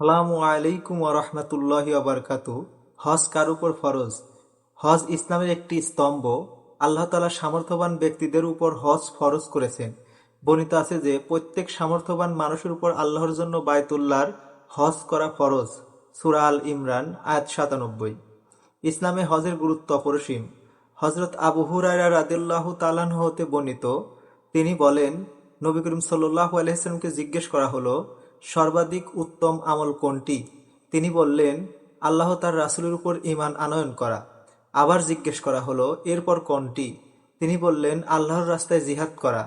আসসালামু আলাইকুম ওরহমতুল্লাহি ওয়াবারকাতু। হজ কার উপর ফরজ? হজ ইসলামের একটি স্তম্ভ। আল্লাহ তাআলা সামর্থ্যবান ব্যক্তিদের উপর হজ ফরজ করেছেন। বর্ণিত আছে যে প্রত্যেক সামর্থ্যবান মানুষের উপর আল্লাহর জন্য বায়তুল্লাহর হজ করা ফরজ। সূরা আল ইমরান আয়াত ৯৭। ইসলামে হজের গুরুত্ব অপরিসীম। হযরত আবু হুরায়রা রাদিয়াল্লাহু তাআলা আনহু হতে বর্ণিত, তিনি বলেন, নবী করিম সাল্লাল্লাহু আলাইহি ওয়াসাল্লামকে জিজ্ঞেস করা হলো, সর্বাধিক উত্তম আমল কোনটি? তিনি বললেন, আল্লাহ তার রাসূলের উপর ঈমান আনয়ন করা। আবার জিজ্ঞেস করা হলো, এরপর কোনটি? তিনি বললেন, আল্লাহর রাস্তায় জিহাদ করা।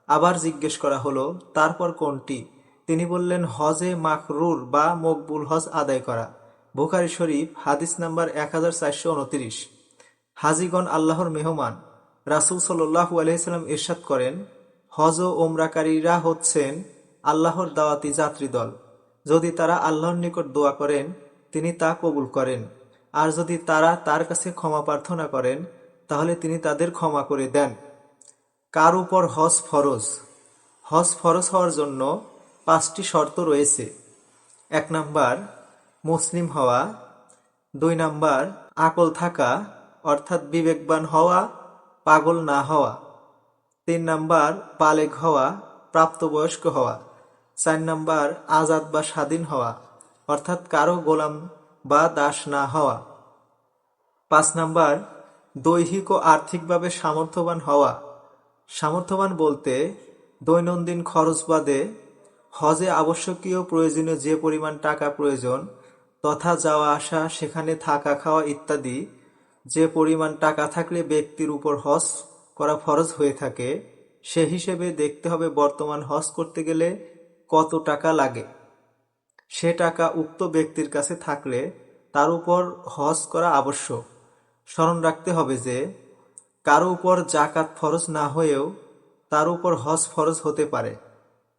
আবার জিজ্ঞেস করা হলো, তারপর কোনটি? তিনি বললেন, হজে মাকরুর বা মকবুল হজ আদায় করা। বুখারী শরীফ হাদিস নাম্বার 1429। হাজিগণ আল্লাহর মেহমান। রাসূল সাল্লাল্লাহু আলাইহি ওয়াসাল্লাম ইরশাদ করেন, হজ ও ওমরাকারীরা হচ্ছেন আল্লাহর দাওয়াতি যাত্রী দল। যদি তারা আল্লাহর নিকট দোয়া করেন, তিনি তা কবুল করেন। আর যদি তারা তার কাছে ক্ষমা প্রার্থনা করেন, তাহলে তিনি তাদের ক্ষমা করে দেন। কার উপর হজ ফরজ? হজ ফরজ হওয়ার জন্য 5টি শর্ত রয়েছে। 1 নাম্বার, মুসলিম হওয়া। 2 নাম্বার, আকল থাকা, অর্থাৎ বিবেকবান হওয়া, পাগল না হওয়া। 3 নাম্বার, বালেগ হওয়া, প্রাপ্তবয়স্ক হওয়া। 4 নাম্বার, আজাদ বা স্বাধীন হওয়া, অর্থাৎ কারো গোলাম বা দাস না হওয়া। 5 নাম্বার, দৈহিক ও আর্থিকভাবে সামর্থ্যবান হওয়া। সামর্থ্যবান বলতে দৈনন্দিন খরচ বাদে হজে আবশ্যকীয় প্রয়োজনীয় যে পরিমাণ টাকা প্রয়োজন, তথা যাওয়া আসা, সেখানে থাকা খাওয়া ইত্যাদি, যে পরিমাণ টাকা থাকলে ব্যক্তির উপর হজ করা ফরজ হয়ে থাকে, সে হিসেবে দেখতে হবে বর্তমান হজ করতে গেলে কত টাকা লাগে। সে টাকা উক্ত ব্যক্তির কাছে থাকলে তার উপর হজ করা আবশ্যক। স্মরণ রাখতে হবে যে কারো উপর জাকাত ফরজ না হয়েও তার উপর হজ ফরজ হতে পারে,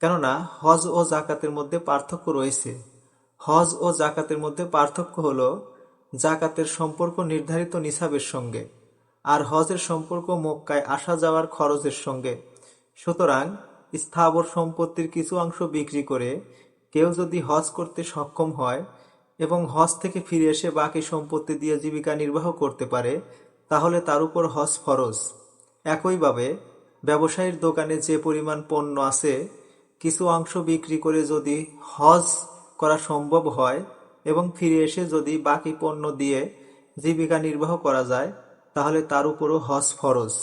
কেননা হজ ও জাকাতের মধ্যে পার্থক্য রয়েছে। হজ ও জাকাতের মধ্যে পার্থক্য হলো, জাকাতের সম্পর্ক নির্ধারিত নিসাবের সঙ্গে, আর হজের সম্পর্ক মক্কায় আসা যাওয়ার খরচের সঙ্গে। সুতরাং স্থাবর সম্পত্তির কিছু অংশ বিক্রি করে কেউ যদি হজ করতে সক্ষম হয় এবং হজ থেকে ফিরে এসে বাকি সম্পত্তি দিয়ে জীবিকা নির্বাহ করতে পারে, তাহলে তার উপর হজ ফরজ। একইভাবে ব্যবসায়ীর দোকানে যে পরিমাণ পণ্য আছে, কিছু অংশ বিক্রি করে যদি হজ করা সম্ভব হয় এবং ফিরে এসে যদি বাকি পণ্য দিয়ে জীবিকা নির্বাহ করা যায়, তাহলে তার উপরও হজ ফরজ।